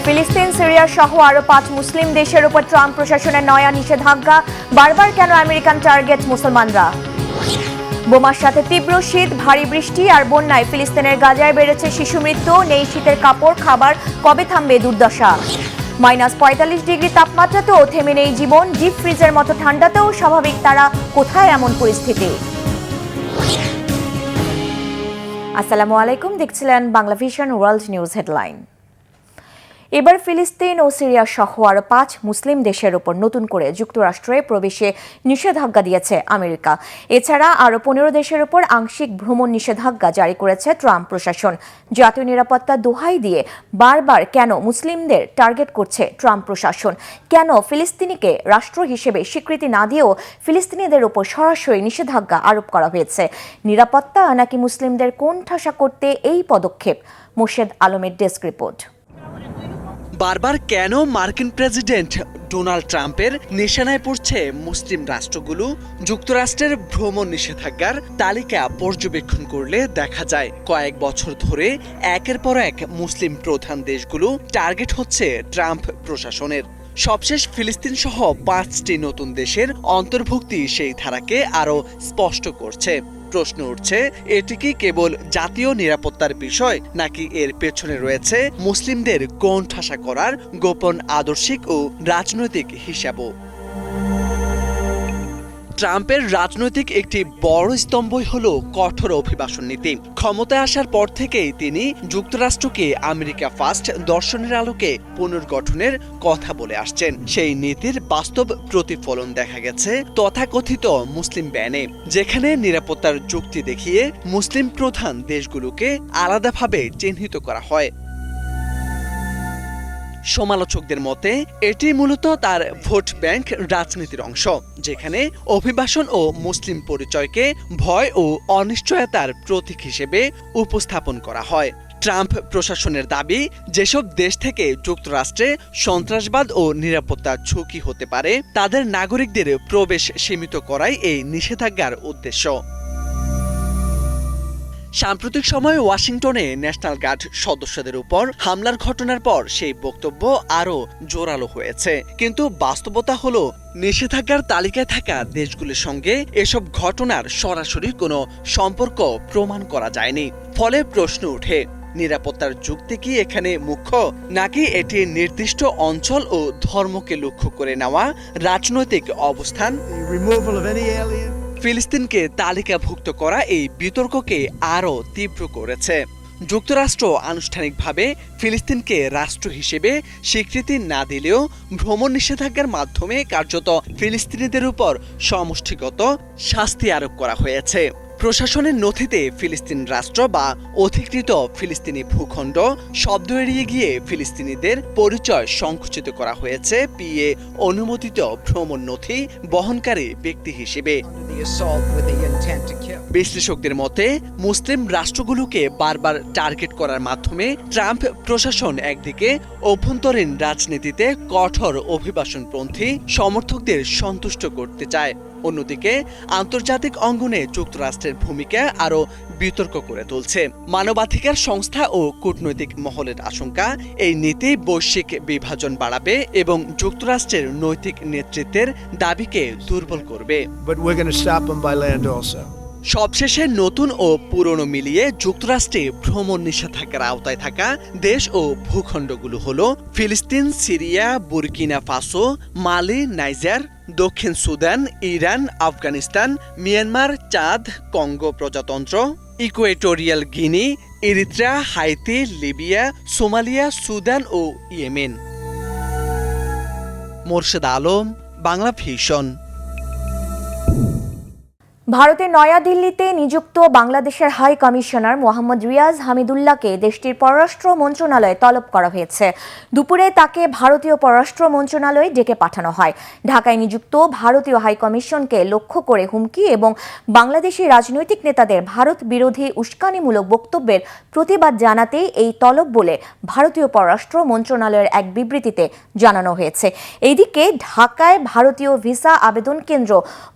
ফিলিস্তিন, সিরিয়া সহ আরো 5 মুসলিম দেশের উপর ট্রাম্প প্রশাসনের নয়া নিষেধাজ্ঞা। বারবার কেন আমেরিকান টার্গেট মুসলমানরা? বোমার সাথে তীব্র শীত, ভারী বৃষ্টি আর বন্যায় ফিলিস্তিনের গাজায় বেড়েছে শিশু মৃত্যু। নেই শীতের কাপড়, খাবার। কবে থামবে দুর্দশা? -45 ডিগ্রি তাপমাত্রাতেও থেমে নেই জীবন। ডিপ ফ্রিজের মতো ঠান্ডাতেও স্বাভাবিক তারা। কোথায় এমন পরিস্থিতি? আসসালামু আলাইকুম, দেখছিলেন Bangla vision world news headline. এবার ফিলিস্তিন ও সিরিয়া সহ আরো 5 মুসলিম দেশের উপর নতুন করে যুক্তরাষ্ট্রে প্রবেশে নিষেধাজ্ঞা দিয়েছে আমেরিকা। এছাড়া আরো 15 দেশের উপর আংশিক ভ্রমণ নিষেধাজ্ঞা জারি করেছে ট্রাম্প প্রশাসন। জাতীয় নিরাপত্তা দোহাই দিয়ে বারবার কেন মুসলিমদের টার্গেট করছে ট্রাম্প প্রশাসন? কেন ফিলিস্তিনিকে রাষ্ট্র হিসেবে স্বীকৃতি না দিয়েও ফিলিস্তিনিদের উপর সরাসরি নিষেধাজ্ঞা আরোপ করা হয়েছে? নিরাপত্তা নাকি মুসলিমদের কোণঠাসা করতে এই পদক্ষেপ? মোর্শেদ আলমের ডেস্ক রিপোর্ট। বারবার কেন মার্কিন প্রেসিডেন্ট ডোনাল্ড ট্রাম্পের নিশানায় পড়ছে মুসলিম রাষ্ট্রগুলো? যুক্তরাষ্ট্রের ভ্রমণ নিষেধাজ্ঞার তালিকা পর্যবেক্ষণ করলে দেখা যায় কয়েক বছর ধরে একের পর এক মুসলিম প্রধান দেশগুলো টার্গেট হচ্ছে ট্রাম্প প্রশাসনের। সবশেষ ফিলিস্তিন সহ 5টি নতুন দেশের অন্তর্ভুক্তি সেই ধারাকে আরও স্পষ্ট করছে। প্রশ্ন উঠছে, এটি কি কেবল জাতীয় নিরাপত্তার বিষয়, নাকি এর পেছনে রয়েছে মুসলিমদের কোণঠাসা করার গোপন আদর্শিক ও রাজনৈতিক হিসাবও? ট্রাম্পের রাজনৈতিক একটি বড় স্তম্ভই হল কঠোর অভিবাসন নীতি। ক্ষমতায় আসার পর থেকেই তিনি যুক্তরাষ্ট্রকে আমেরিকা ফার্স্ট দর্শনের আলোকে পুনর্গঠনের কথা বলে আসছেন। সেই নীতির বাস্তব প্রতিফলন দেখা গেছে তথাকথিত মুসলিম ব্যানে, যেখানে নিরাপত্তার যুক্তি দেখিয়ে মুসলিম প্রধান দেশগুলোকে আলাদাভাবে চিহ্নিত করা হয়। সমালোচকদের মতে এটি মূলত তার ভোট ব্যাংক রাজনীতির অংশ, যেখানে অভিবাসন ও মুসলিম পরিচয়কে ভয় ও অনিশ্চয়তার প্রতীক হিসেবে উপস্থাপন করা হয়। ট্রাম্প প্রশাসনের দাবি, যেসব দেশ থেকে যুক্তরাষ্ট্রে সন্ত্রাসবাদ ও নিরাপত্তা ঝুঁকি হতে পারে তাদের নাগরিকদের প্রবেশ সীমিত করাই এই নিষেধাজ্ঞার উদ্দেশ্য। সাম্প্রতিক সময়ে ওয়াশিংটনে ন্যাশনাল গার্ড সদস্যদের উপর হামলার ঘটনার পর সেই বক্তব্য আরও জোরালো হয়েছে। কিন্তু বাস্তবতা হলো, নিষেধাজ্ঞার তালিকায় থাকা দেশগুলোর সঙ্গে এসব ঘটনার সরাসরি কোনো সম্পর্ক প্রমাণ করা যায়নি। ফলে প্রশ্ন ওঠে, নিরাপত্তার যুক্তি কি এখানে মুখ্য, নাকি এটি নির্দিষ্ট অঞ্চল ও ধর্মকে লক্ষ্য করে নেওয়া রাজনৈতিক অবস্থান? ফিলিস্তিনকে তালিকাভুক্ত করা এই বিতর্ককে আরও তীব্র করেছে। যুক্তরাষ্ট্র আনুষ্ঠানিকভাবে ফিলিস্তিনকে রাষ্ট্র হিসেবে স্বীকৃতি না দিলেও ভ্রমণ নিষেধাজ্ঞার মাধ্যমে কার্যত ফিলিস্তিনিদের উপর সমষ্টিগত শাস্তি আরোপ করা হয়েছে। প্রশাসনের নথিতে ফিলিস্তিন রাষ্ট্র বা অধিকৃত ফিলিস্তিনি ভূখণ্ড শব্দ এড়িয়ে গিয়ে ফিলিস্তিনিদের পরিচয় সংকুচিত করা হয়েছে পিএ অনুমোদিত ভ্রমণ নথি বহনকারী ব্যক্তি হিসেবে। বিশ্লেষকদের মতে মুসলিম রাষ্ট্রগুলোকে বারবার টার্গেট করার মাধ্যমে ট্রাম্প প্রশাসন একদিকে অভ্যন্তরীণ রাজনীতিতে কঠোর অভিবাসনপন্থী সমর্থকদের সন্তুষ্ট করতে চায়, অন্যদিকে আন্তর্জাতিক অঙ্গনে যুক্তরাষ্ট্রের ভূমিকা আরও বিতর্ক করে তুলছে। মানবাধিকার সংস্থা ও কূটনৈতিক মহলের আশঙ্কা, এই নীতি বৈশ্বিক বিভাজন বাড়াবে এবং যুক্তরাষ্ট্রের নৈতিক নেতৃত্বের দাবিকে দুর্বল করবে। সবশেষে নতুন ও পুরনো মিলিয়ে যুক্তরাষ্ট্রে ভ্রমণ নিষেধাজ্ঞার আওতায় থাকা দেশ ও ভূখণ্ডগুলো হল ফিলিস্তিন, Syria, Burkina Faso, Mali, Niger, দক্ষিণ Sudan, Iran, Afghanistan, Myanmar, Chad, Congo প্রজাতন্ত্র, Equatorial Guinea, Eritrea, Haiti, Libya, Somalia, Sudan ও ইয়েমেন। মোর্শেদ আলম, বাংলা ভিশন। ভারতের নয়াদিল্লিতে নিযুক্ত বাংলাদেশের হাই কমিশনার মোহাম্মদ রিয়াজ হামিদুল্লাহকে দেশটির পররাষ্ট্র মন্ত্রণালয়ে তলব করা হয়েছে। দুপুরে তাকে ভারতীয় পররাষ্ট্র মন্ত্রণালয়ে ডেকে পাঠানো হয়। ঢাকায় নিযুক্ত ভারতীয় হাই কমিশনকে লক্ষ্য করে হুমকি এবং বাংলাদেশি রাজনৈতিক নেতাদের ভারত বিরোধী উস্কানিমূলক বক্তব্যের প্রতিবাদ জানাতেই এই তলব বলে ভারতীয় পররাষ্ট্র মন্ত্রণালয়ের এক বিবৃতিতে জানানো হয়েছে। এদিকে ঢাকায় ভারতীয় ভিসা আবেদন কেন্দ্র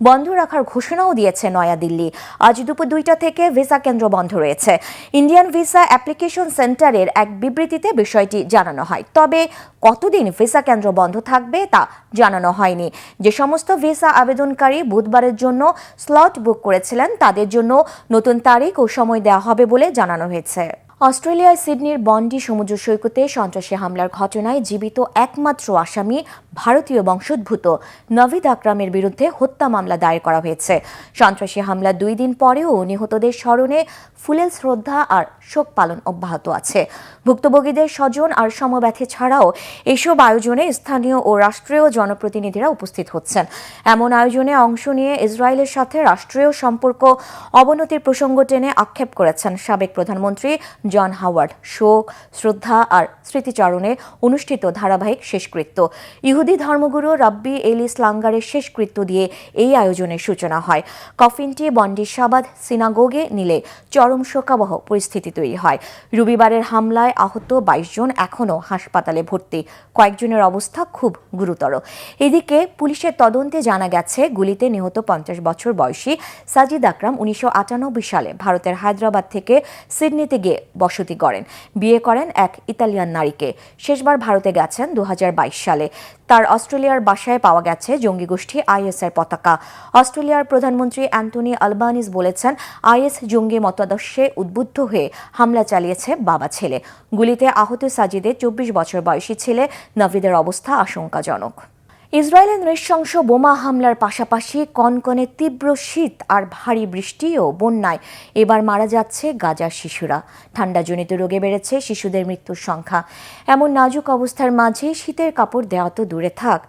বন্ধ রাখার ঘোষণাও দিয়েছে করেছে নয়াদিল্লি। আজ দুপুর 2টা থেকে ভিসা কেন্দ্র বন্ধ রয়েছে। ইন্ডিয়ান ভিসা অ্যাপ্লিকেশন সেন্টারের এক বিবৃতিতে বিষয়টি জানানো হয়। তবে কতদিন ভিসা কেন্দ্র বন্ধ থাকবে তা জানানো হয়নি। যে সমস্ত ভিসা আবেদনকারী বুধবারের জন্য স্লট বুক করেছিলেন তাদের জন্য নতুন তারিখ ও সময় দেওয়া হবে বলে জানানো হয়েছে। অস্ট্রেলিয়ার সিডনির বন্ডি সমুদ্র সৈকতে সন্ত্রাসী হামলার ঘটনায় জীবিত একমাত্র আসামি ভারতীয় বংশোদ্ভূত নভিদ আকরামের বিরুদ্ধে হত্যা মামলা দায়ের করা হয়েছে। সন্ত্রাসী হামলা 2 দিন পরেও নিহতদের স্মরণে ফুলেল শ্রদ্ধা আর শোক পালন অব্যাহত আছে। ভুক্তভোগীদের স্বজন আর সমব্যথী ছাড়াও এসব আয়োজনে স্থানীয় ও রাষ্ট্রীয় জনপ্রতিনিধিরা উপস্থিত হচ্ছেন। এমন আয়োজনে অংশ নিয়ে ইসরায়েলের সাথে রাষ্ট্রীয় সম্পর্ক অবনতির প্রসঙ্গ টেনে আক্ষেপ করেছেন সাবেক প্রধানমন্ত্রী জন হাওয়ার্ড। শোক, শ্রদ্ধা আর স্মৃতিচারণে অনুষ্ঠিত ধারাবাহিক শেষকৃত্য। ইহুদি ধর্মগুরু রাব্বি এলিস লাঙ্গারের শেষকৃত্য দিয়ে এই আয়োজনের সূচনা হয়। কফিনটি বন্ডি শাবাদ সিনাগোগে নিলে চরম শোকাবহ পরিস্থিতি তৈরি হয়। রবিবারের হামলায় আহত 22 জন এখনও হাসপাতালে ভর্তি। কয়েকজনের অবস্থা খুব গুরুতর। এদিকে পুলিশের তদন্তে জানা গেছে গুলিতে নিহত 50 বছর বয়সী সাজিদ আকরাম 1998 সালে ভারতের হায়দ্রাবাদ থেকে সিডনিতে গিয়ে বসতি গড়েন। বিয়ে করেন এক ইতালিয়ান নারীকে। শেষবার ভারতে গেছেন 2022 সালে। তার অস্ট্রেলিয়ার বাসায় পাওয়া গেছে জঙ্গি গোষ্ঠী আইএসের পতাকা। অস্ট্রেলিয়ার প্রধানমন্ত্রী অ্যান্টনি আলবানিজ বলেছেন, আইএস জঙ্গি মতাদর্শে উদ্বুদ্ধ হয়ে হামলা চালিয়েছে বাবা ছেলে। গুলিতে আহত সাজিদের 24 বছর বয়সী ছেলে নভিদের অবস্থা আশঙ্কাজনক। ইসরায়েলের নৃশংস বোমা হামলার পাশাপাশি কনকনে তীব্র শীত আর ভারী বৃষ্টি ও বন্যায় এবার মারা যাচ্ছে গাজার শিশুরা। ঠান্ডাজনিত রোগে বেড়েছে শিশুদের মৃত্যুর সংখ্যা। এমন নাজুক অবস্থার মাঝে শীতের কাপড় দেওয়া তো দূরে থাক,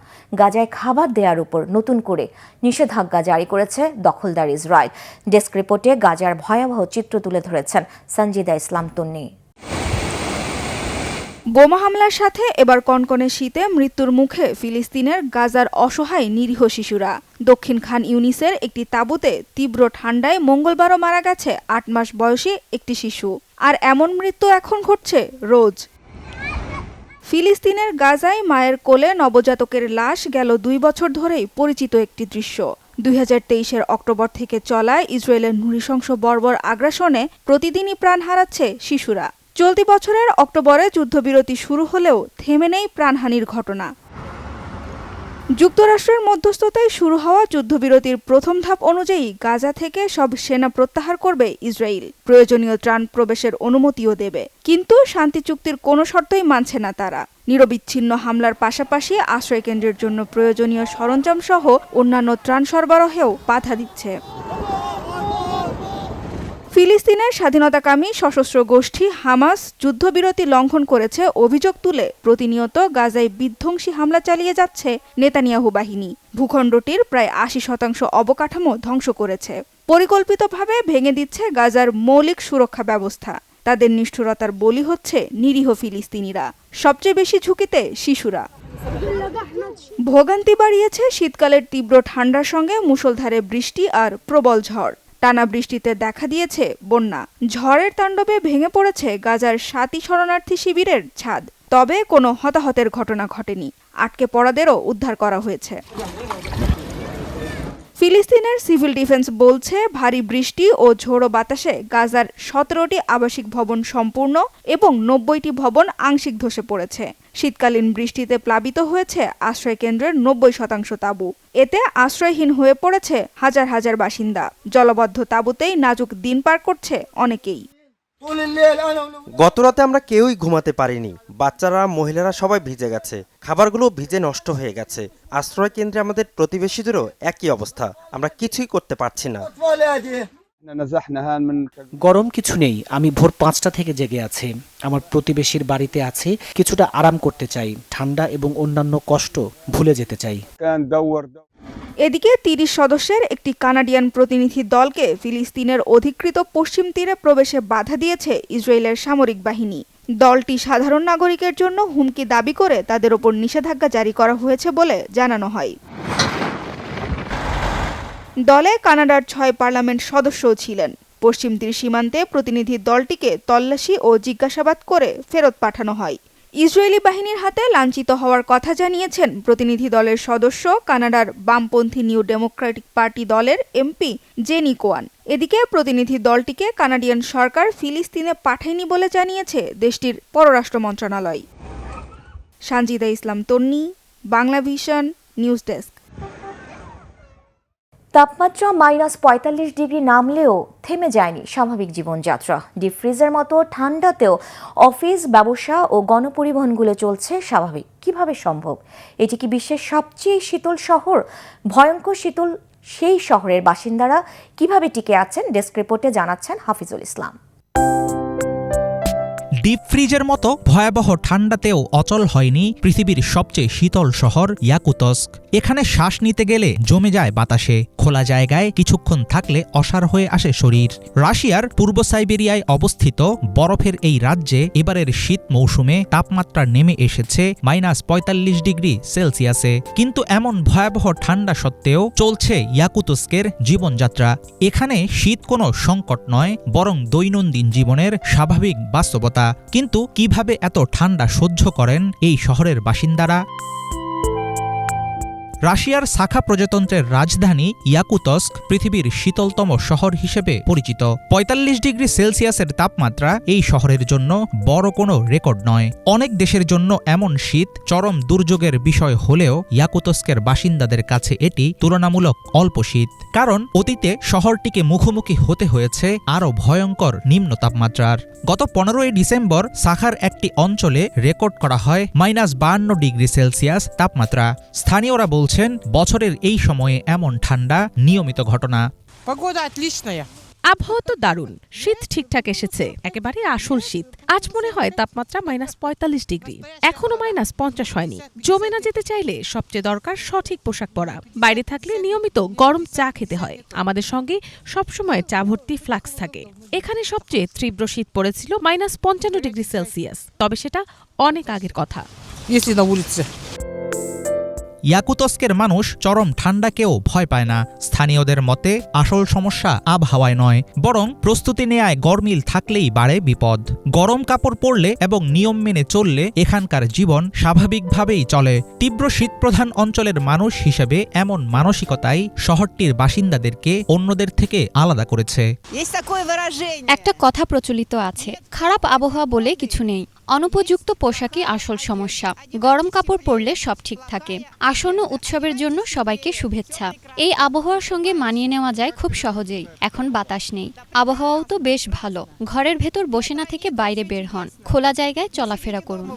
গাজায় খাবার দেওয়ার উপর নতুন করে নিষেধাজ্ঞা জারি করেছে দখলদার ইসরায়েল। ডেস্ক রিপোর্টে গাজার ভয়াবহ চিত্র তুলে ধরেছেন সঞ্জিদা ইসলাম তন্নি। বোমা হামলার সাথে এবার কনকনে শীতে মৃত্যুর মুখে ফিলিস্তিনের গাজার অসহায় নিরীহ শিশুরা। দক্ষিণ খান ইউনিসের একটি তাঁবুতে তীব্র ঠান্ডায় মঙ্গলবারও মারা গেছে 8 মাস বয়সী একটি শিশু। আর এমন মৃত্যু এখন ঘটছে রোজ। ফিলিস্তিনের গাজায় মায়ের কোলে নবজাতকের লাশ গেল 2 বছর ধরেই পরিচিত একটি দৃশ্য। 2023-এর অক্টোবর থেকে চলা ইসরায়েলের নৃশংস বর্বর আগ্রাসনে প্রতিদিনই প্রাণ হারাচ্ছে শিশুরা। চলতি বছরের অক্টোবরে যুদ্ধবিরতি শুরু হলেও থেমে নেই প্রাণহানির ঘটনা। যুক্তরাষ্ট্রের মধ্যস্থতায় শুরু হওয়া যুদ্ধবিরতির প্রথম ধাপ অনুযায়ী গাজা থেকে সব সেনা প্রত্যাহার করবে ইসরায়েল। প্রয়োজনীয় ত্রাণ প্রবেশের অনুমতিও দেবে। কিন্তু শান্তি চুক্তির কোনো শর্তই মানছে না তারা। নিরবিচ্ছিন্ন হামলার পাশাপাশি আশ্রয়কেন্দ্রের জন্য প্রয়োজনীয় সরঞ্জাম সহ অন্যান্য ত্রাণ সরবরাহেও বাধা দিচ্ছে। ফিলিস্তিনের স্বাধীনতাকামী সশস্ত্র গোষ্ঠী হামাস যুদ্ধবিরতি লঙ্ঘন করেছে অভিযোগ তুলে প্রতিনিয়ত গাজায় বিধ্বংসী হামলা চালিয়ে যাচ্ছে নেতানিয়াহু বাহিনী। ভূখণ্ডটির প্রায় 80% অবকাঠামো ধ্বংস করেছে। পরিকল্পিতভাবে ভেঙে দিচ্ছে গাজার মৌলিক সুরক্ষা ব্যবস্থা। তাদের নিষ্ঠুরতার বলি হচ্ছে নিরীহ ফিলিস্তিনিরা। সবচেয়ে বেশি ঝুঁকিতে শিশুরা। ভোগান্তি বাড়িয়েছে শীতকালের তীব্র ঠান্ডার সঙ্গে মুষলধারে বৃষ্টি আর প্রবল ঝড়। টানা বৃষ্টিতে দেখা দিয়েছে বন্যা। ঝড়ের তাণ্ডবে ভেঙে পড়েছে গাজার 7টি শরণার্থী শিবিরের ছাদ। তবে কোনো হতাহতের ঘটনা ঘটেনি। আটকে পড়াদেরও উদ্ধার করা হয়েছে। ফিলিস্তিনের সিভিল ডিফেন্স বলছে, ভারী বৃষ্টি ও ঝোড়ো বাতাসে গাজার 17টি আবাসিক ভবন সম্পূর্ণ এবং 90টি ভবন আংশিক ধসে পড়েছে। শীতকালীন বৃষ্টিতে প্লাবিত হয়েছে আশ্রয়কেন্দ্রের 90% তাঁবু। এতে আশ্রয়হীন হয়ে পড়েছে হাজার হাজার বাসিন্দা। জলবদ্ধ তাঁবুতেই নাজুক দিন পার করছে অনেকেই। গতরাতে আমরা কেউই ঘুমাতে পারিনি। বাচ্চারা, মহিলারা সবাই ভিজে গেছে। খাবারগুলো ভিজে নষ্ট হয়ে গেছে। আশ্রয় কেন্দ্রে আমাদের প্রতিবেশীদেরও একই অবস্থা। আমরা কিছুই করতে পারছি না। গরম কিছু নেই। আমি ভোর 5টা থেকে জেগে আছি। আমার প্রতিবেশীর বাড়িতে আছি। কিছুটা আরাম করতে চাই। ঠান্ডা এবং অন্যান্য কষ্ট ভুলে যেতে চাই। এদিকে 30 সদস্যের একটি কানাডিয়ান প্রতিনিধি দলকে ফিলিস্তিনের অধিকৃত পশ্চিম তীরে প্রবেশে বাধা দিয়েছে ইসরায়েলের সামরিক বাহিনী। দলটি সাধারণ নাগরিকের জন্য হুমকি দাবি করে তাদের ওপর নিষেধাজ্ঞা জারি করা হয়েছে বলে জানানো হয়। দলে কানাডার 6 পার্লামেন্ট সদস্যও ছিলেন। পশ্চিম তীর সীমান্তে প্রতিনিধি দলটিকে তল্লাশি ও জিজ্ঞাসাবাদ করে ফেরত পাঠানো হয়। ইসরায়েলি বাহিনীর হাতে লাঞ্ছিত হওয়ার কথা জানিয়েছেন প্রতিনিধি দলের সদস্য কানাডার বামপন্থী নিউ ডেমোক্রেটিক পার্টি দলের এমপি জেনি কোয়ান। এদিকে প্রতিনিধি দলটিকে কানাডিয়ান সরকার ফিলিস্তিনে পাঠায়নি বলে জানিয়েছে দেশটির পররাষ্ট্র মন্ত্রণালয়। সানজিদা ইসলাম তন্নি, বাংলা ভিশন, নিউজ ডেস্ক। তাপমাত্রা -৪৫ ডিগ্রি নামলেও থেমে যায়নি স্বাভাবিক জীবনযাত্রা। ডিপ ফ্রিজের মতো ঠান্ডাতেও অফিস, ব্যবসা ও গণপরিবহনগুলো চলছে স্বাভাবিক। কিভাবে সম্ভব? এটি কি বিশ্বের সবচেয়ে শীতল শহর? ভয়ঙ্কর শীতল সেই শহরের বাসিন্দারা কিভাবে টিকে আছেন? ডেস্ক রিপোর্টে জানাচ্ছেন হাফিজুল ইসলাম। ডিপ ফ্রিজের মতো ভয়াবহ ঠান্ডাতেও অচল হয়নি পৃথিবীর সবচেয়ে শীতল শহর ইয়াকুতস্ক। এখানে শ্বাস নিতে গেলে জমে যায় বাতাসে, খোলা জায়গায় কিছুক্ষণ থাকলে অসাড় হয়ে আসে শরীর। রাশিয়ার পূর্ব সাইবেরিয়ায় অবস্থিত বরফের এই রাজ্যে এবারের শীত মৌসুমে তাপমাত্রা নেমে এসেছে -৪৫ ডিগ্রি সেলসিয়াসে। কিন্তু এমন ভয়াবহ ঠান্ডা সত্ত্বেও চলছে ইয়াকুতস্কের জীবনযাত্রা। এখানে শীত কোনো সংকট নয়, বরং দৈনন্দিন জীবনের স্বাভাবিক বাস্তবতা। কিন্তু কিভাবে এত ঠান্ডা সহ্য করেন এই শহরের বাসিন্দারা? রাশিয়ার সাখা প্রজাতন্ত্রের রাজধানী ইয়াকুতস্ক পৃথিবীর শীতলতম শহর হিসেবে পরিচিত। ৪৫ ডিগ্রি সেলসিয়াসের তাপমাত্রা এই শহরের জন্য বড় কোনো রেকর্ড নয়। অনেক দেশের জন্য এমন শীত চরম দুর্যোগের বিষয় হলেও ইয়াকুতস্কের বাসিন্দাদের কাছে এটি তুলনামূলক অল্প শীত। কারণ অতীতে শহরটিকে মুখোমুখি হতে হয়েছে আরও ভয়ঙ্কর নিম্ন তাপমাত্রার। গত ১৫ই ডিসেম্বর সাখার একটি অঞ্চলে রেকর্ড করা হয় -৫২ ডিগ্রি সেলসিয়াস তাপমাত্রা। স্থানীয়রা বলছেন বছরের এই সময়ে এমন ঠান্ডা নিয়মিত ঘটনা। আবহাওয়া তো দারুণ, শীত ঠিকঠাক এসেছে, একেবারে আসল শীত। আজ মনে হয় তাপমাত্রা -৪৫ ডিগ্রি, এখনো -৫০ হয়নি। জমে না যেতে চাইলে সবচেয়ে দরকার সঠিক পোশাক পরা। বাইরে থাকলে নিয়মিত গরম চা খেতে হয়। আমাদের সঙ্গে সবসময় চা ভর্তি ফ্লাক্স থাকে। এখানে সবচেয়ে তীব্র শীত পড়েছিল -৫৫ ডিগ্রি সেলসিয়াস, তবে সেটা অনেক আগের কথা। ইয়াকুতস্কের মানুষ চরম ঠান্ডাকেও ভয় পায় না। স্থানীয়দের মতে আসল সমস্যা আবহাওয়ায় নয়, বরং প্রস্তুতি নেয়ায় গরমিল থাকলেই বাড়ে বিপদ। গরম কাপড় পরলে এবং নিয়ম মেনে চললে এখানকার জীবন স্বাভাবিকভাবেই চলে। তীব্র শীতপ্রধান অঞ্চলের মানুষ হিসেবে এমন মানসিকতাই শহরটির বাসিন্দাদেরকে অন্যদের থেকে আলাদা করেছে। একটা কথা প্রচলিত আছে, খারাপ আবহাওয়া বলে কিছু নেই, অনুপযুক্ত পোশাকই আসল সমস্যা। গরম কাপড় পরলে সব ঠিক থাকে। আসন্ন উৎসবের জন্য সবাইকে শুভেচ্ছা। এই আবহাওয়ার সঙ্গে মানিয়ে নেওয়া যায় খুব সহজেই। এখন বাতাস নেই, আবহাওয়াও তো বেশ ভালো। ঘরের ভেতর বসে না থেকে বাইরে বের হন, খোলা জায়গায় চলাফেরা করুন।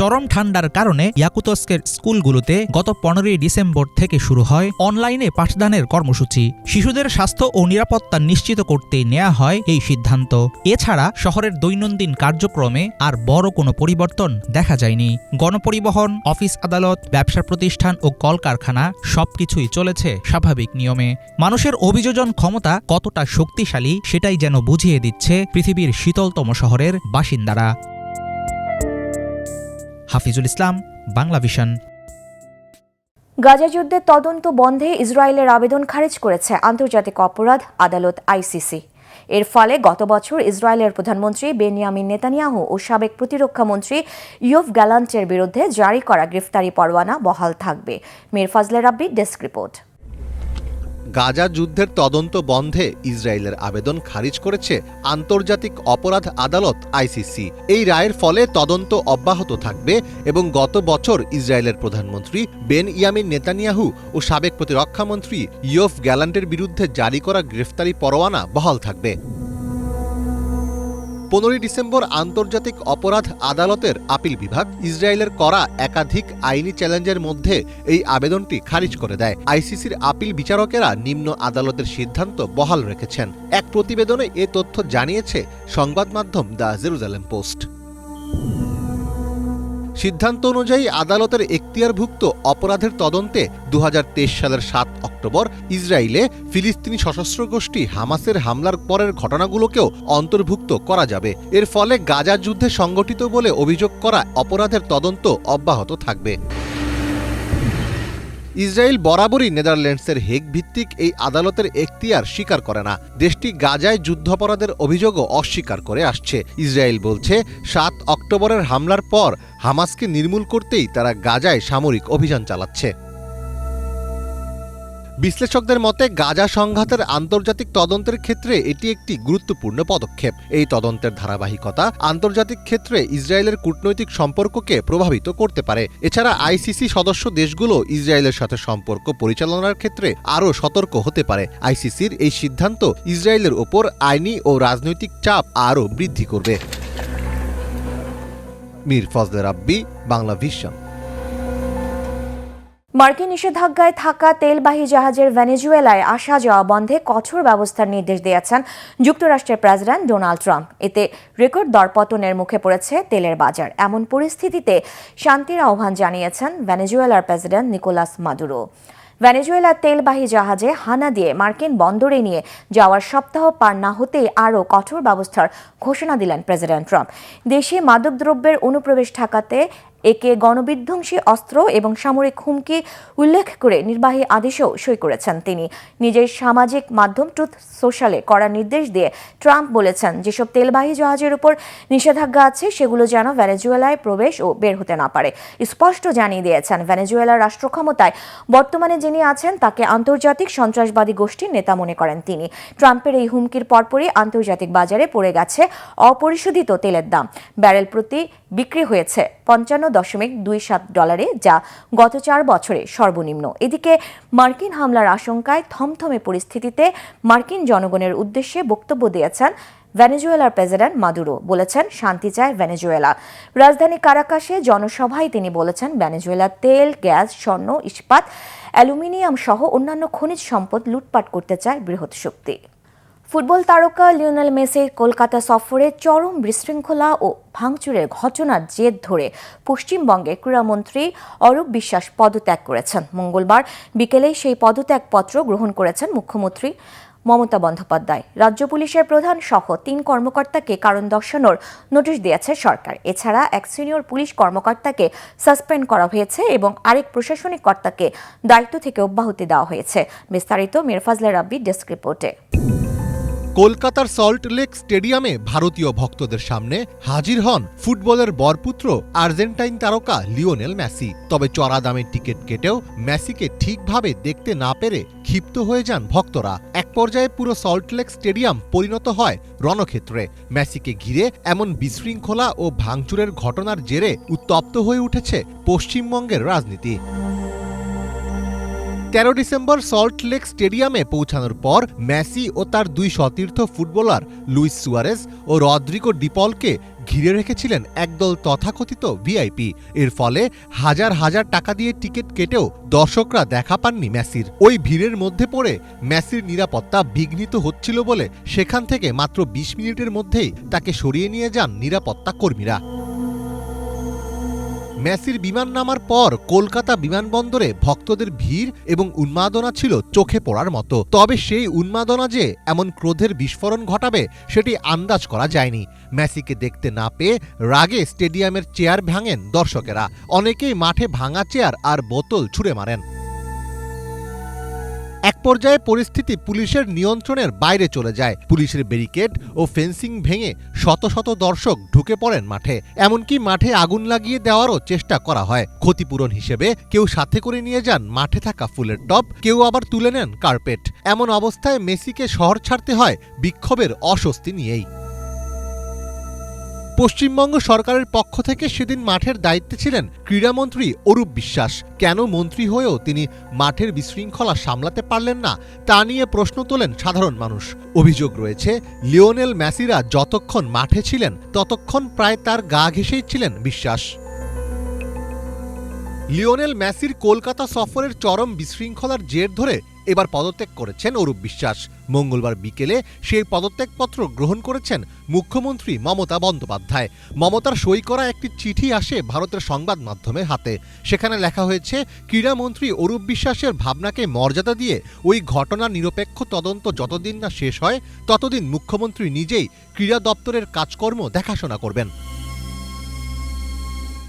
চরম ঠান্ডার কারণে ইয়াকুতস্কের স্কুলগুলোতে গত 15ই ডিসেম্বর থেকে শুরু হয় অনলাইনে পাঠদানের কর্মসূচি। শিশুদের স্বাস্থ্য ও নিরাপত্তা নিশ্চিত করতে নেওয়া হয় এই সিদ্ধান্ত। এছাড়া শহরের দৈনন্দিন কার্যক্রমে আর বড় কোনো পরিবর্তন দেখা যায়নি। গণপরিবহন, অফিস আদালত, ব্যবসা প্রতিষ্ঠান ও কলকারখানা সবকিছুই চলেছে স্বাভাবিক নিয়মে। মানুষের অভিযোজন ক্ষমতা কতটা শক্তিশালী সেটাই যেন বুঝিয়ে দিচ্ছে পৃথিবীর শীতলতম শহরের বাসিন্দারা। হাফিজুল ইসলাম, বাংলা ভিশন। গাজা যুদ্ধের তদন্ত বন্ধে ইসরায়েলের আবেদন খারিজ করেছে আন্তর্জাতিক অপরাধ আদালত আইসিসি। এর ফলে গত বছর ইসরায়েলের প্রধানমন্ত্রী বেনিয়ামিন নেতানিয়াহু ও সাবেক প্রতিরক্ষা মন্ত্রী ইয়োভ গ্যালান্টের বিরুদ্ধে জারি করা গ্রেফতারি পরোয়ানা বহাল থাকবে। মীর ফাজলে রাব্বি, ডেস্ক রিপোর্ট। গাজা যুদ্ধের তদন্ত বন্ধে ইসরায়েলের আবেদন খারিজ করেছে আন্তর্জাতিক অপরাধ আদালত আইসিসি। এই রায়ের ফলে তদন্ত অব্যাহত থাকবে এবং গত বছর ইসরায়েলের প্রধানমন্ত্রী বেনইয়ামিন নেতানিয়াহু ও সাবেক প্রতিরক্ষামন্ত্রী ইয়োভ গ্যালান্টের বিরুদ্ধে জারি করা গ্রেফতারি পরোয়ানা বহাল থাকবে। 15ই ডিসেম্বর আন্তর্জাতিক অপরাধ আদালতের আপিল বিভাগ ইসরায়েলের করা একাধিক আইনি চ্যালেঞ্জের মধ্যে এই আবেদনটি খারিজ করে দেয়। আইসিসির আপিল বিচারকেরা নিম্ন আদালতের সিদ্ধান্ত বহাল রেখেছেন। এক প্রতিবেদনে এ তথ্য জানিয়েছে সংবাদ মাধ্যম দ্য জেরুজালেম পোস্ট। সিদ্ধান্ত অনুযায়ী আদালতের এখতিয়ারভুক্ত অপরাধের তদন্তে 2023 সালের 7 অক্টোবর ইসরায়েলে ফিলিস্তিনি সশস্ত্র গোষ্ঠী হামাসের হামলার পরের ঘটনাগুলোকেও অন্তর্ভুক্ত করা যাবে। এর ফলে গাজা যুদ্ধে সংগঠিত বলে অভিযোগ করা অপরাধের তদন্ত অব্যাহত থাকবে। ইসরায়েল বরাবরই নেদারল্যান্ডসের হেগ ভিত্তিক এই আদালতের এখতিয়ার স্বীকার করে না। দেশটি গাজায় যুদ্ধাপরাধের অভিযোগও অস্বীকার করে আসছে। ইসরায়েল বলছে ৭ অক্টোবরের হামলার পর হামাসকে নির্মূল করতেই তারা গাজায় সামরিক অভিযান চালাচ্ছে। বিশ্লেষকদের মতে গাজা সংঘাতের আন্তর্জাতিক তদন্তের ক্ষেত্রে এটি একটি গুরুত্বপূর্ণ পদক্ষেপ। এই তদন্তের ধারাবাহিকতা আন্তর্জাতিক ক্ষেত্রে ইসরায়েলের কূটনৈতিক সম্পর্ককে প্রভাবিত করতে পারে। এছাড়া আইসিসি সদস্য দেশগুলো ইসরায়েলের সাথে সম্পর্ক পরিচালনার ক্ষেত্রে আরও সতর্ক হতে পারে। আইসিসির এই সিদ্ধান্ত ইসরায়েলের ওপর আইনি ও রাজনৈতিক চাপ আরও বৃদ্ধি করবে। মীর ফজলে রাব্বি, বাংলা ভিশন। মার্কিন নিষেধাজ্ঞায় থাকা তেলবাহী জাহাজের ভেনেজুয়েলায় আসা যাওয়া বন্ধে কঠোর ব্যবস্থার নির্দেশ দিয়েছেন যুক্তরাষ্ট্রের প্রেসিডেন্ট ডোনাল্ড ট্রাম্প। এতে রেকর্ড দরপতনের মুখে পড়েছে তেলের বাজার। এমন পরিস্থিতিতে শান্তির আহ্বান জানিয়েছেন ভেনেজুয়েলার প্রেসিডেন্ট নিকোলাস মাদুরো। ভেনেজুয়েলার তেলবাহী জাহাজে হানা দিয়ে মার্কিন বন্দরে নিয়ে যাওয়ার সপ্তাহ পার না হতেই আরও কঠোর ব্যবস্থার ঘোষণা দিলেন প্রেসিডেন্ট ট্রাম্প। দেশে মাদকদ্রব্যের অনুপ্রবেশ ঠেকাতে একে গণবিধ্বংসী অস্ত্র এবং সামরিক হুমকি উল্লেখ করে নির্বাহী আদেশেও সই করেছেন তিনি। নিজের সামাজিক মাধ্যম ট্রুথ সোশ্যালে করা নির্দেশ দিয়ে ট্রাম্প বলেছেন, যেসব তেলবাহী জাহাজের উপর নিষেধাজ্ঞা আছে সেগুলো যেন ভেনেজুয়েলায় প্রবেশ ও বের হতে না পারে। স্পষ্ট জানিয়ে দিয়েছেন, ভেনেজুয়েলার রাষ্ট্র ক্ষমতায় বর্তমানে যিনি আছেন তাকে আন্তর্জাতিক সন্ত্রাসবাদী গোষ্ঠীর নেতা মনে করেন তিনি। ট্রাম্পের এই হুমকির পরপরই আন্তর্জাতিক বাজারে পড়ে গেছে অপরিশোধিত তেলের দাম। ব্যারেল প্রতি বিক্রি হয়েছে $৫৫.২৭, যা গত ৪ বছরে সর্বনিম্ন। এদিকে মার্কিন হামলার আশঙ্কায় থমথমে পরিস্থিতিতে মার্কিন জনগণের উদ্দেশ্যে বক্তব্য দিয়েছেন ভেনেজুয়েলার প্রেসিডেন্ট মাদুরো। বলেছেন, শান্তি চায় ভেনেজুয়েলা। রাজধানী কারাকাসে জনসভায় তিনি বলেছেন, ভেনেজুয়েলা তেল, গ্যাস, স্বর্ণ, ইস্পাত, অ্যালুমিনিয়াম সহ অন্যান্য খনিজ সম্পদ লুটপাট করতে চায় বৃহৎ শক্তি। ফুটবল তারকা লিওনেল মেসির কলকাতা সফরে চরম বিশৃঙ্খলা ও ভাঙচুরের ঘটনার জের ধরে পশ্চিমবঙ্গের ক্রীড়ামন্ত্রী অরূপ বিশ্বাস পদত্যাগ করেছেন। মঙ্গলবার বিকেলেই সেই পদত্যাগপত্র গ্রহণ করেছেন মুখ্যমন্ত্রী মমতা বন্দ্যোপাধ্যায়। রাজ্য পুলিশের প্রধান সহ 3 কর্মকর্তাকে কারণ দর্শানোর নোটিশ দিয়েছে সরকার। এছাড়া এক সিনিয়র পুলিশ কর্মকর্তাকে সাসপেন্ড করা হয়েছে এবং আরেক প্রশাসনিক কর্তাকে দায়িত্ব থেকে অব্যাহতি দেওয়া হয়েছে। বিস্তারিত মীর ফজলে রাব্বির ডেস্ক রিপোর্টে। কলকাতার সল্টলেক স্টেডিয়ামে ভারতীয় ভক্তদের সামনে হাজির হন ফুটবলের বরপুত্র আর্জেন্টাইন তারকা লিওনেল মেসি। তবে চড়া দামের টিকিট কেটেও মেসিকে ঠিকভাবে দেখতে না পেরে ক্ষিপ্ত হয়ে যান ভক্তরা। এক পর্যায়ে পুরো সল্টলেক স্টেডিয়াম পরিণত হয় রণক্ষেত্রে। মেসিকে ঘিরে এমন বিশৃঙ্খলা ও ভাঙচুরের ঘটনার জেরে উত্তপ্ত হয়ে উঠেছে পশ্চিমবঙ্গের রাজনীতি। 13 ডিসেম্বর সল্টলেক স্টেডিয়ামে পৌঁছানোর পর মেসি ও তার 2 সতীর্থ ফুটবলার লুইস সুয়ারেস ও রদ্রিগো ডিপলকে ঘিরে রেখেছিলেন একদল তথাকথিত ভিআইপি। এর ফলে হাজার হাজার টাকা দিয়ে টিকিট কেটেও দর্শকরা দেখা পাননি মেসির। ওই ভিড়ের মধ্যে পড়ে মেসির নিরাপত্তা বিঘ্নিত হচ্ছিল বলে সেখান থেকে মাত্র 20 মিনিটের মধ্যেই তাকে সরিয়ে নিয়ে যান নিরাপত্তা কর্মীরা। মেসির বিমান নামার পর কলকাতা বিমানবন্দরে ভক্তদের ভিড় এবং উন্মাদনা ছিল চোখে পড়ার মতো। তবে সেই উন্মাদনা যে এমন ক্রোধের বিস্ফোরণ ঘটাবে সেটি আন্দাজ করা যায়নি। মেসিকে দেখতে না পেয়ে রাগে স্টেডিয়ামের চেয়ার ভাঙেন দর্শকেরা। অনেকেই মাঠে ভাঙা চেয়ার আর বোতল ছুঁড়ে মারেন। এক পর্যায়ে পরিস্থিতি পুলিশের নিয়ন্ত্রণের বাইরে চলে যায়। পুলিশের ব্যারিকেড ও ফেন্সিং ভেঙে শত শত দর্শক ঢুকে পড়েন মাঠে। এমনকি মাঠে আগুন লাগিয়ে দেওয়ারও চেষ্টা করা হয়। ক্ষতিপূরণ হিসেবে কেউ সাথে করে নিয়ে যান মাঠে থাকা ফুলের টব, কেউ আবার তুলে নেন কার্পেট। এমন অবস্থায় মেসিকে শহর ছাড়তে হয় বিক্ষোভের অস্বস্তি নিয়েই। পশ্চিমবঙ্গ সরকারের পক্ষ থেকে সেদিন মাঠের দায়িত্বে ছিলেন ক্রীড়ামন্ত্রী অরূপ বিশ্বাস। কেন মন্ত্রী হয়েও তিনি মাঠের বিশৃঙ্খলা সামলাতে পারলেন না তা নিয়ে প্রশ্ন তোলেন সাধারণ মানুষ। অভিযোগ রয়েছে, লিওনেল মেসিরা যতক্ষণ মাঠে ছিলেন ততক্ষণ প্রায় তার গা ঘেঁষেই ছিলেন বিশ্বাস। লিওনেল মেসির কলকাতা সফরের চরম বিশৃঙ্খলার জের ধরে এবার পদত্যাগ করেছেন অরূপ বিশ্বাস। মঙ্গলবার বিকেলে সেই পদত্যাগপত্র গ্রহণ করেছেন মুখ্যমন্ত্রী মমতা বন্দ্যোপাধ্যায়। মমতার সই করা একটি চিঠি আসে ভারতের সংবাদ মাধ্যমের হাতে। সেখানে লেখা হয়েছে, ক্রীড়ামন্ত্রী অরূপ বিশ্বাসের ভাবনাকে মর্যাদা দিয়ে ওই ঘটনার নিরপেক্ষ তদন্ত যতদিন না শেষ হয় ততদিন মুখ্যমন্ত্রী নিজেই ক্রীড়া দপ্তরের কাজকর্ম দেখাশোনা করবেন।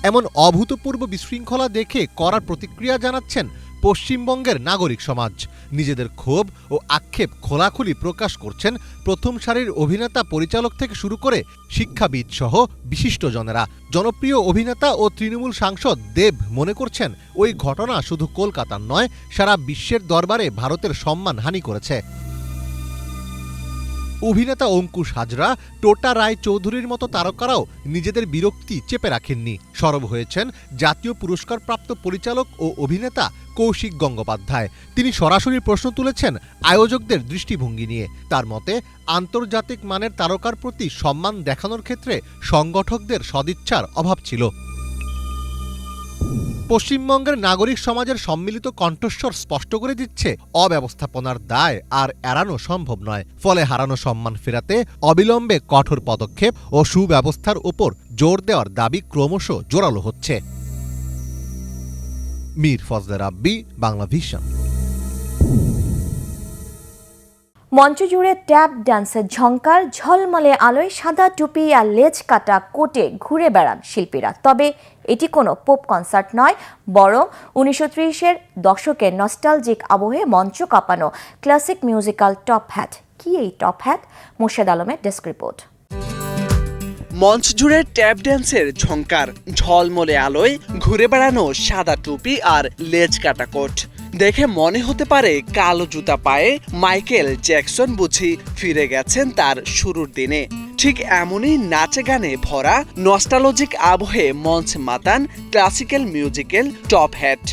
এমন অভূতপূর্ব বিশৃঙ্খলা দেখে কড়া প্রতিক্রিয়া জানাচ্ছেন পশ্চিমবঙ্গের নাগরিক সমাজ। নিজেদের ক্ষোভ ও আক্ষেপ খোলাখুলি প্রকাশ করছেন প্রথম সারির অভিনেতা পরিচালক থেকে শুরু করে শিক্ষাবিদ সহ বিশিষ্টজনেরা। জনপ্রিয় অভিনেতা ও তৃণমূল সাংসদ দেব মনে করছেন ওই ঘটনা শুধু কলকাতার নয়, সারা বিশ্বের দরবারে ভারতের সম্মানহানি করেছে। অভিনেতা অঙ্কুশ হাজরা, টোটা রায় চৌধুরীর মতো তারকারাও নিজেদের বিরক্তি চেপে রাখেননি। সরব হয়েছেন জাতীয় পুরস্কারপ্রাপ্ত পরিচালক ও অভিনেতা কৌশিক গঙ্গোপাধ্যায়। তিনি সরাসরি প্রশ্ন তুলেছেন আয়োজকদের দৃষ্টিভঙ্গি নিয়ে। তার মতে, আন্তর্জাতিক মানের তারকার প্রতি সম্মান দেখানোর ক্ষেত্রে সংগঠকদের সদিচ্ছার অভাব ছিল। পশ্চিমবঙ্গের নাগরিক সমাজের সম্মিলিত কণ্ঠস্বর স্পষ্ট করে দিচ্ছে অব্যবস্থাপনার দায় আর এড়ানো সম্ভব নয়। ফলে হারানো সম্মান ফেরাতে অবিলম্বে কঠোর পদক্ষেপ ও সুব্যবস্থার উপর জোর দেওয়ার দাবি ক্রমশ জোরালো হচ্ছে। মীর ফজলে রাব্বি, বাংলা ভিশন। মঞ্চ জুড়ে ট্যাপ ডান্সের ঝংকার, ঝলমলে আলোয় সাদা টুপি আর লেজ কাটা কোটে ঘুরে বেড়ান শিল্পীরা। তবে এটি কোনো পপ কনসার্ট নয়, বরং 1930-এর দশকের নস্টালজিক আবহে মঞ্চ কাঁপানো ক্লাসিক মিউজিক্যাল টপ হ্যাট। কি এই টপ হ্যাট? মোর্শেদ আলমের ডেস্ক রিপোর্ট। মঞ্চ জুড়ে ট্যাপ ড্যান্সের ঝংকার, ঝলমলে আলোয় ঘুরে বেড়ানো সাদা টুপি আর লেজ কাটা কোট দেখে মনে হতে পারে কালো জুতা পায়ে মাইকেল জ্যাকসন বুঝি ফিরে গেছেন তার শুরুর দিনে। ঠিক এমনই নাচে গানে ভরা নস্টালজিক আবহে মঞ্চ মাতান ক্লাসিক্যাল মিউজিক্যাল টপ হ্যাট।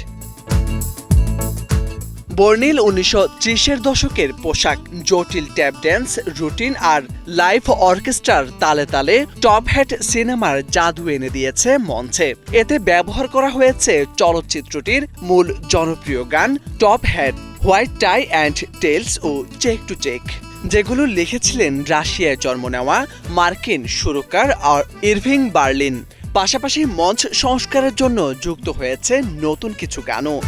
বর্ণিল 1930-এর দশকের পোশাক, জটিল ট্যাপ ড্যান্স রুটিন আর লাইভ অর্কেস্ট্রার তালে তালে টপ হ্যাট সিনেমার জাদু এনে দিয়েছে মঞ্চে। এতে ব্যবহার করা হয়েছে চলচ্চিত্রটির মূল জনপ্রিয় গান top hat, white tie and tails ও চেক টু চেক, যেগুলো লিখেছিলেন রাশিয়ায় জন্ম নেওয়া মার্কিন সুরকার ইরভিং বার্লিন। পাশাপাশি মঞ্চ সংস্কারের জন্য যুক্ত হয়েছে নতুন কিছু গানও।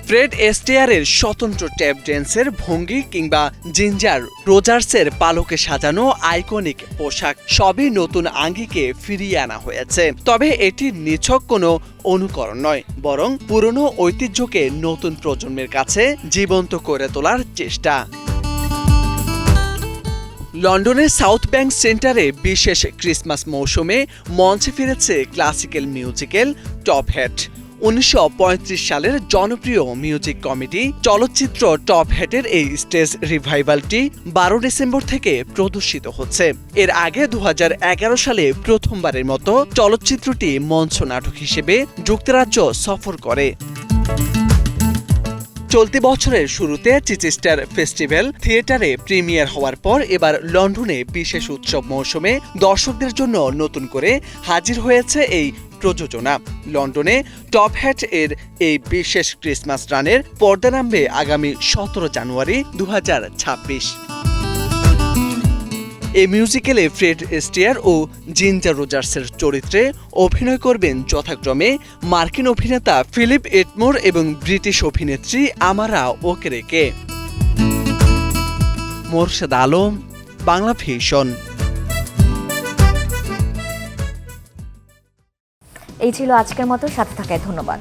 ফ্রেড এস্টেয়ারের স্বতন্ত্র ট্যাপ ড্যান্সের ভঙ্গি কিংবা জিঞ্জার রোজার্সের পালকে সাজানো আইকনিক পোশাক সবই নতুন আঙ্গিকে ফিরিয়ে আনা হয়েছে। তবে এটি নিছক কোনো অনুকরণ নয়, বরং পুরনো ঐতিহ্যকে নতুন প্রজন্মের কাছে জীবন্ত করে তোলার চেষ্টা। লন্ডনের সাউথ ব্যাংক সেন্টারে বিশেষ ক্রিসমাস মৌসুমে মঞ্চে ফিরেছে ক্লাসিক্যাল মিউজিক্যাল টপ হ্যাট। 1935 সালের জনপ্রিয় মিউজিক কমেডি চলচ্চিত্র টপ হ্যাটের এই স্টেজ রিভাইভালটি 12 ডিসেম্বর থেকে প্রদর্শিত হচ্ছে। এর আগে 2011 সালে প্রথমবারের মতো চলচ্চিত্রটি মঞ্চ নাটক হিসেবে যুক্তরাজ্য সফর করে। চলতি বছরের শুরুতে চিচেস্টার ফেস্টিভ্যাল থিয়েটারে প্রিমিয়ার হওয়ার পর এবার লন্ডনে বিশেষ উৎসব মৌসুমে দর্শকদের জন্য নতুন করে হাজির হয়েছে এই প্রযোজনা। লন্ডনে টপ হ্যাট এর এই বিশেষ ক্রিসমাস রানের পর্দা নামবে আগামী 17 জানুয়ারি 2026। এই মিউজিক্যালে ফ্রেড এস্টেয়ার ও জিঞ্জার রোজার্সের চরিত্রে অভিনয় করবেন যথাক্রমে মার্কিন অভিনেতা ফিলিপ এটমোর এবং ব্রিটিশ অভিনেত্রী আমারা ওকেরেকে। মোর্শেদ আলম, বাংলা ভিশন। এই ছিল আজকের মতো, সাথে থাকায় ধন্যবাদ।